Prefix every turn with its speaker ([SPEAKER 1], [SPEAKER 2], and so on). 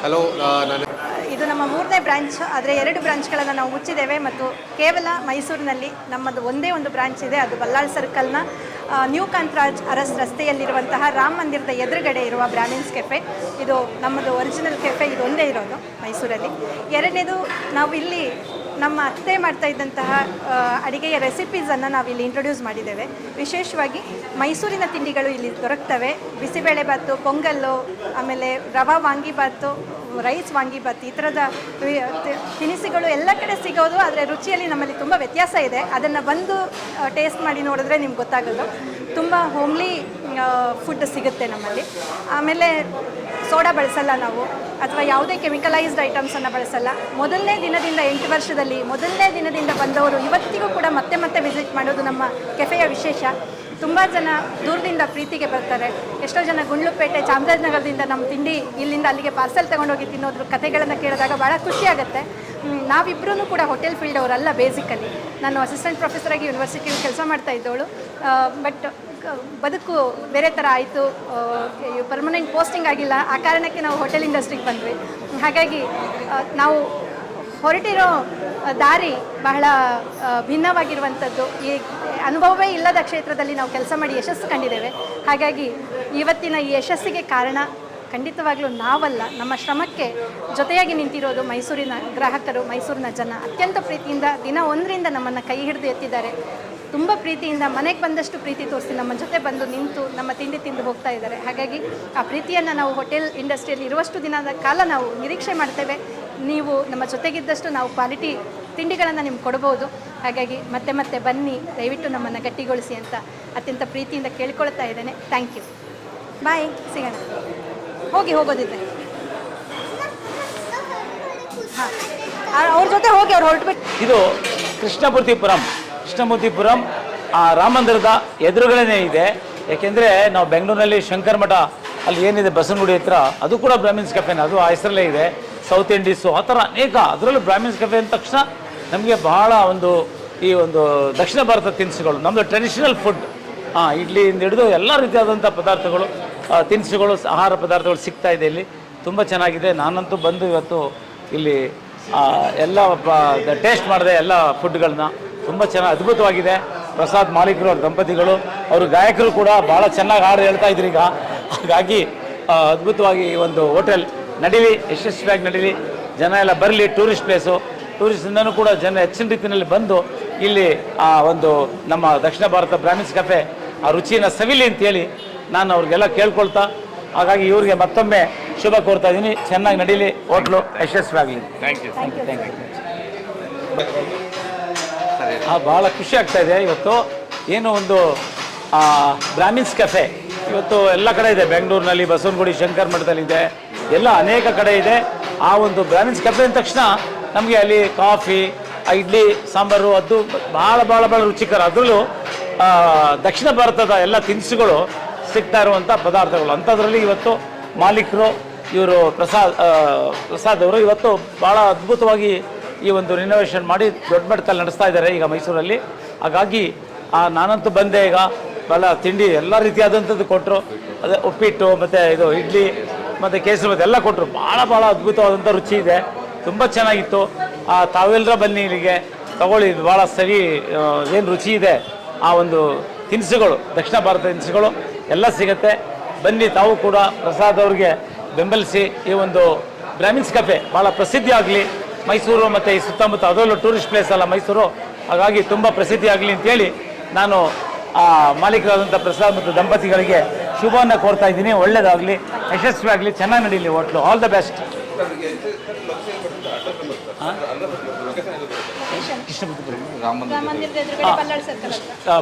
[SPEAKER 1] Hello, ನಾನು
[SPEAKER 2] ಇದು ನಮ್ಮ 3ನೇ ಬ್ರಾಂಚ್. ಆದರೆ 2 ಬ್ರಾಂಚ್ಗಳನ್ನು ನಾವು ಮುಚ್ಚಿದ್ದೇವೆ ಮತ್ತು ಕೇವಲ ಮೈಸೂರಿನಲ್ಲಿ ನಮ್ಮದು ಒಂದೇ ಒಂದು ಬ್ರಾಂಚ್ ಇದೆ. ಅದು ಬಲ್ಲಾಳ್ ಸರ್ಕಲ್ನ ನ್ಯೂ ಕಾಂತರಾಜ್ ಅರಸ್ ರಸ್ತೆಯಲ್ಲಿರುವಂತಹ ರಾಮ ಮಂದಿರದ ಎದುರುಗಡೆ ಇರುವ ಬ್ರಾಹ್ಮಿನ್ಸ್ ಕೆಫೆ. ಇದು ನಮ್ಮದು ಒರಿಜಿನಲ್ ಕೆಫೆ, ಇದು ಒಂದೇ ಇರೋದು ಮೈಸೂರಲ್ಲಿ. ಎರಡನೇದು, ನಾವು ಇಲ್ಲಿ ನಮ್ಮ ಅತ್ತೆ ಮಾಡ್ತಾ ಇದ್ದಂತಹ ಅಡುಗೆಯ ರೆಸಿಪೀಸನ್ನು ನಾವಿಲ್ಲಿ ಇಂಟ್ರೊಡ್ಯೂಸ್ ಮಾಡಿದ್ದೇವೆ. ವಿಶೇಷವಾಗಿ ಮೈಸೂರಿನ ತಿಂಡಿಗಳು ಇಲ್ಲಿ ದೊರಕ್ತವೆ. ಬಿಸಿಬೇಳೆಬಾತು, ಪೊಂಗಲ್ಲು, ಆಮೇಲೆ ರವಾ ವಾಂಗಿಬಾತು, ರೈಸ್ ವಾಂಗಿಬಾತ್, ಈ ಥರದ ತಿನಿಸುಗಳು ಎಲ್ಲ ಕಡೆ ಸಿಗೋದು. ಆದರೆ ರುಚಿಯಲ್ಲಿ ನಮ್ಮಲ್ಲಿ ತುಂಬ ವ್ಯತ್ಯಾಸ ಇದೆ. ಅದನ್ನು ಬಂದು ಟೇಸ್ಟ್ ಮಾಡಿ ನೋಡಿದ್ರೆ ನಿಮ್ಗೆ ಗೊತ್ತಾಗೋದು. ತುಂಬ ಹೋಮ್ಲಿ ಫುಡ್ ಸಿಗುತ್ತೆ ನಮ್ಮಲ್ಲಿ. ಆಮೇಲೆ ಸೋಡಾ ಬಳಸಲ್ಲ ನಾವು, ಅಥವಾ ಯಾವುದೇ ಕೆಮಿಕಲೈಸ್ಡ್ ಐಟಮ್ಸನ್ನು ಬಳಸಲ್ಲ. ಮೊದಲನೇ ದಿನದಿಂದ 8 ವರ್ಷದಲ್ಲಿ ಮೊದಲನೇ ದಿನದಿಂದ ಬಂದವರು ಇವತ್ತಿಗೂ ಕೂಡ ಮತ್ತೆ ಮತ್ತೆ ವಿಸಿಟ್ ಮಾಡೋದು ನಮ್ಮ ಕೆಫೆಯ ವಿಶೇಷ. ತುಂಬ ಜನ ದೂರದಿಂದ ಪ್ರೀತಿಗೆ ಬರ್ತಾರೆ. ಎಷ್ಟೋ ಜನ ಗುಂಡ್ಲುಪೇಟೆ, ಚಾಮರಾಜನಗರದಿಂದ ನಮ್ಮ ತಿಂಡಿ ಇಲ್ಲಿಂದ ಅಲ್ಲಿಗೆ ಪಾರ್ಸೆಲ್ ತೊಗೊಂಡೋಗಿ ತಿನ್ನೋದ್ರ ಕಥೆಗಳನ್ನು ಕೇಳಿದಾಗ ಭಾಳ ಖುಷಿಯಾಗುತ್ತೆ. ನಾವಿಬ್ಬರೂ ಕೂಡ ಹೋಟೆಲ್ ಫೀಲ್ಡ್ ಅವರಲ್ಲ. ಬೇಸಿಕಲಿ ನಾನು ಅಸಿಸ್ಟೆಂಟ್ ಪ್ರೊಫೆಸರಾಗಿ ಯೂನಿವರ್ಸಿಟಿಯಲ್ಲಿ ಕೆಲಸ ಮಾಡ್ತಾ ಇದ್ದವಳು. ಬಟ್ ಬದುಕು ಬೇರೆ ಥರ ಆಯಿತು, ಪರ್ಮನೆಂಟ್ ಪೋಸ್ಟಿಂಗ್ ಆಗಿಲ್ಲ. ಆ ಕಾರಣಕ್ಕೆ ನಾವು ಹೋಟೆಲ್ ಇಂಡಸ್ಟ್ರಿಗೆ ಬಂದ್ವಿ. ಹಾಗಾಗಿ ನಾವು ಹೊರಟಿರೋ ದಾರಿ ಬಹಳ ಭಿನ್ನವಾಗಿರುವಂಥದ್ದು. ಈ ಅನುಭವವೇ ಇಲ್ಲದ ಕ್ಷೇತ್ರದಲ್ಲಿ ನಾವು ಕೆಲಸ ಮಾಡಿ ಯಶಸ್ಸು ಕಂಡಿದ್ದೇವೆ. ಹಾಗಾಗಿ ಇವತ್ತಿನ ಈ ಯಶಸ್ಸಿಗೆ ಕಾರಣ ಖಂಡಿತವಾಗ್ಲೂ ನಾವಲ್ಲ, ನಮ್ಮ ಶ್ರಮಕ್ಕೆ ಜೊತೆಯಾಗಿ ನಿಂತಿರೋದು ಮೈಸೂರಿನ ಗ್ರಾಹಕರು, ಮೈಸೂರಿನ ಜನ. ಅತ್ಯಂತ ಪ್ರೀತಿಯಿಂದ ದಿನ ಒಂದರಿಂದ ನಮ್ಮನ್ನು ಕೈ ಹಿಡಿದು ಎತ್ತಿದ್ದಾರೆ. ತುಂಬ ಪ್ರೀತಿಯಿಂದ ಮನೆಗೆ ಬಂದಷ್ಟು ಪ್ರೀತಿ ತೋರಿಸಿ ನಮ್ಮ ಜೊತೆ ಬಂದು ನಿಂತು ನಮ್ಮ ತಿಂಡಿ ತಿಂದು ಹೋಗ್ತಾ ಇದ್ದಾರೆ. ಹಾಗಾಗಿ ಆ ಪ್ರೀತಿಯನ್ನು ನಾವು ಹೋಟೆಲ್ ಇಂಡಸ್ಟ್ರಿಯಲ್ಲಿ ಇರುವಷ್ಟು ದಿನದ ಕಾಲ ನಾವು ನಿರೀಕ್ಷೆ ಮಾಡ್ತೇವೆ. ನೀವು ನಮ್ಮ ಜೊತೆಗಿದ್ದಷ್ಟು ನಾವು ಕ್ವಾಲಿಟಿ ತಿಂಡಿಗಳನ್ನು ನಿಮ್ಗೆ ಕೊಡ್ಬೋದು. ಹಾಗಾಗಿ ಮತ್ತೆ ಮತ್ತೆ ಬನ್ನಿ, ದಯವಿಟ್ಟು ನಮ್ಮನ್ನು ಗಟ್ಟಿಗೊಳಿಸಿ ಅಂತ ಅತ್ಯಂತ ಪ್ರೀತಿಯಿಂದ ಕೇಳ್ಕೊಳ್ತಾ ಇದ್ದೇನೆ. Thank you. ಬಾಯ್, ಸಿಗೋಣ. ಹೋಗೋದಿದ್ದೆ ಹಾಂ, ಅವ್ರ ಜೊತೆ ಹೋಗಿ ಅವ್ರು ಹೊರಟುಬಿಟ್ಟು.
[SPEAKER 3] ಇದು ಕೃಷ್ಣಮೂರ್ತಿಪುರಂ ರಾಮ ಮಂದಿರದ ಎದುರುಗಳೇ ಇದೆ. ಯಾಕೆಂದರೆ ನಾವು ಬೆಂಗಳೂರಿನಲ್ಲಿ ಶಂಕರ ಮಠ ಅಲ್ಲಿ ಏನಿದೆ ಬಸವನಗುಡಿ ಹತ್ರ, ಅದು ಕೂಡ ಬ್ರಾಹ್ಮಿನ್ಸ್ ಕೆಫೆನ, ಅದು ಆ ಹೆಸರಲ್ಲೇ ಇದೆ. ಸೌತ್ ಇಂಡೀಸು ಆ ಥರ ಅನೇಕ, ಅದರಲ್ಲೂ ಬ್ರಾಹ್ಮಿನ್ಸ್ ಕೆಫೆ ಅಂದ ತಕ್ಷಣ ನಮಗೆ ಬಹಳ ಈ ಒಂದು ದಕ್ಷಿಣ ಭಾರತ ತಿನಿಸುಗಳು, ನಮ್ಮದು ಟ್ರೆಡಿಷನಲ್ ಫುಡ್, ಇಡ್ಲಿಯಿಂದ ಹಿಡಿದು ಎಲ್ಲ ರೀತಿಯಾದಂಥ ಪದಾರ್ಥಗಳು, ತಿನಿಸುಗಳು, ಆಹಾರ ಪದಾರ್ಥಗಳು ಸಿಗ್ತಾ ಇದೆ ಇಲ್ಲಿ. ತುಂಬ ಚೆನ್ನಾಗಿದೆ. ನಾನಂತೂ ಬಂದು ಇವತ್ತು ಇಲ್ಲಿ ಎಲ್ಲ ಟೇಸ್ಟ್ ಮಾಡಿದೆ ಎಲ್ಲ ಫುಡ್ಗಳನ್ನ. ತುಂಬ ಚೆನ್ನಾಗಿ ಅದ್ಭುತವಾಗಿದೆ. ಪ್ರಸಾದ್ ಮಾಲೀಕರು, ಅವ್ರ ದಂಪತಿಗಳು, ಅವರು ಗಾಯಕರು ಕೂಡ ಭಾಳ ಚೆನ್ನಾಗಿ ಹಾಡು ಹೇಳ್ತಾ ಇದ್ರು ಈಗ. ಹಾಗಾಗಿ ಅದ್ಭುತವಾಗಿ ಒಂದು ಹೋಟೆಲ್ ನಡೀಲಿ, ಯಶಸ್ವಿಯಾಗಿ ನಡೀಲಿ. ಜನ ಎಲ್ಲ ಬರಲಿ. ಟೂರಿಸ್ಟ್ ಪ್ಲೇಸು, ಟೂರಿಸ್ಟಿಂದನೂ ಕೂಡ ಜನ ಹೆಚ್ಚಿನ ರೀತಿಯಲ್ಲಿ ಬಂದು ಇಲ್ಲಿ ಒಂದು ನಮ್ಮ ದಕ್ಷಿಣ ಭಾರತ ಬ್ರಾಹ್ಮಿನ್ಸ್ ಕೆಫೆ ಆ ರುಚಿನ ಸವಿಲಿ ಅಂತೇಳಿ ನಾನು ಅವ್ರಿಗೆಲ್ಲ ಕೇಳ್ಕೊಳ್ತಾ, ಹಾಗಾಗಿ ಇವ್ರಿಗೆ ಮತ್ತೊಮ್ಮೆ ಶುಭ ಕೋರ್ತಾ ಇದ್ದೀನಿ. ಚೆನ್ನಾಗಿ ನಡೀಲಿ, ಹೋಟ್ಲು ಯಶಸ್ವಿಯಾಗಲಿ.
[SPEAKER 1] Thank you.
[SPEAKER 3] ಭಾಳ ಖುಷಿ ಆಗ್ತಾ ಇದೆ. ಇವತ್ತು ಏನು ಒಂದು ಬ್ರಾಹ್ಮಿನ್ಸ್ ಕೆಫೆ ಇವತ್ತು ಎಲ್ಲ ಕಡೆ ಇದೆ. ಬೆಂಗಳೂರಿನಲ್ಲಿ ಬಸವನಗುಡಿ ಶಂಕರ ಮಠದಲ್ಲಿದೆ, ಎಲ್ಲ ಅನೇಕ ಕಡೆ ಇದೆ. ಆ ಒಂದು ಬ್ರಾಹ್ಮಿನ್ಸ್ ಕೆಫೆ ಅಂದ ತಕ್ಷಣ ನಮಗೆ ಅಲ್ಲಿ ಕಾಫಿ, ಇಡ್ಲಿ ಸಾಂಬಾರು ಅದು ಭಾಳ ಭಾಳ ಭಾಳ ರುಚಿಕರ. ಅದರಲ್ಲೂ ದಕ್ಷಿಣ ಭಾರತದ ಎಲ್ಲ ತಿನಿಸುಗಳು ಸಿಗ್ತಾ ಇರುವಂಥ ಪದಾರ್ಥಗಳು. ಅಂಥದ್ರಲ್ಲಿ ಇವತ್ತು ಮಾಲೀಕರು ಇವರು ಪ್ರಸಾದ್ ಅವರು ಇವತ್ತು ಭಾಳ ಅದ್ಭುತವಾಗಿ ಈ ಒಂದು ರಿನೋವೇಷನ್ ಮಾಡಿ ದೊಡ್ಡ ಮಟ್ಟದಲ್ಲಿ ನಡೆಸ್ತಾ ಇದ್ದಾರೆ ಈಗ ಮೈಸೂರಲ್ಲಿ. ಹಾಗಾಗಿ ನಾನಂತೂ ಬಂದೆ ಈಗ. ಭಾಳ ತಿಂಡಿ ಎಲ್ಲ ರೀತಿಯಾದಂಥದ್ದು ಕೊಟ್ಟರು. ಅದೇ ಉಪ್ಪಿಟ್ಟು ಮತ್ತು ಇದು ಇಡ್ಲಿ ಮತ್ತು ಕೇಸರಿ ಮತ್ತು ಎಲ್ಲ ಕೊಟ್ಟರು. ಭಾಳ ಭಾಳ ಅದ್ಭುತವಾದಂಥ ರುಚಿ ಇದೆ. ತುಂಬ ಚೆನ್ನಾಗಿತ್ತು. ತಾವೆಲ್ಲರ ಬನ್ನಿ ಇಲ್ಲಿಗೆ ತಗೊಳ್ಳಿ. ಭಾಳ ಸರಿ ಏನು ರುಚಿ ಇದೆ ಆ ಒಂದು ತಿನಿಸುಗಳು, ದಕ್ಷಿಣ ಭಾರತ ತಿನಿಸುಗಳು ಎಲ್ಲ ಸಿಗುತ್ತೆ. ಬನ್ನಿ, ತಾವು ಕೂಡ ಪ್ರಸಾದ್ ಅವ್ರಿಗೆ ಬೆಂಬಲಿಸಿ ಈ ಒಂದು ಬ್ರಾಹ್ಮಿನ್ಸ್ ಕೆಫೆ ಭಾಳ ಪ್ರಸಿದ್ಧಿ ಆಗಲಿ ಮೈಸೂರು ಮತ್ತು ಈ ಸುತ್ತಮುತ್ತ. ಅದರಲ್ಲೂ ಟೂರಿಸ್ಟ್ ಪ್ಲೇಸ್ ಅಲ್ಲ ಮೈಸೂರು, ಹಾಗಾಗಿ ತುಂಬ ಪ್ರಸಿದ್ಧಿ ಆಗಲಿ ಅಂತೇಳಿ ನಾನು ಮಾಲೀಕರಾದಂಥ ಪ್ರಸಾದ್ ಮತ್ತು ದಂಪತಿಗಳಿಗೆ ಶುಭವನ್ನು ಕೋರ್ತಾ ಇದ್ದೀನಿ. ಒಳ್ಳೆಯದಾಗಲಿ, ಯಶಸ್ವಿಯಾಗಲಿ, ಚೆನ್ನಾಗಿ ನಡೀಲಿ hotel. All the best. Krishnamurthypuram
[SPEAKER 2] Rama ಮಂದಿರದ ಎದುರುಗಡೆ ಬಲ್ಲಾಳ್ ಸರ್ಕಲ್ ಹತ್ರ.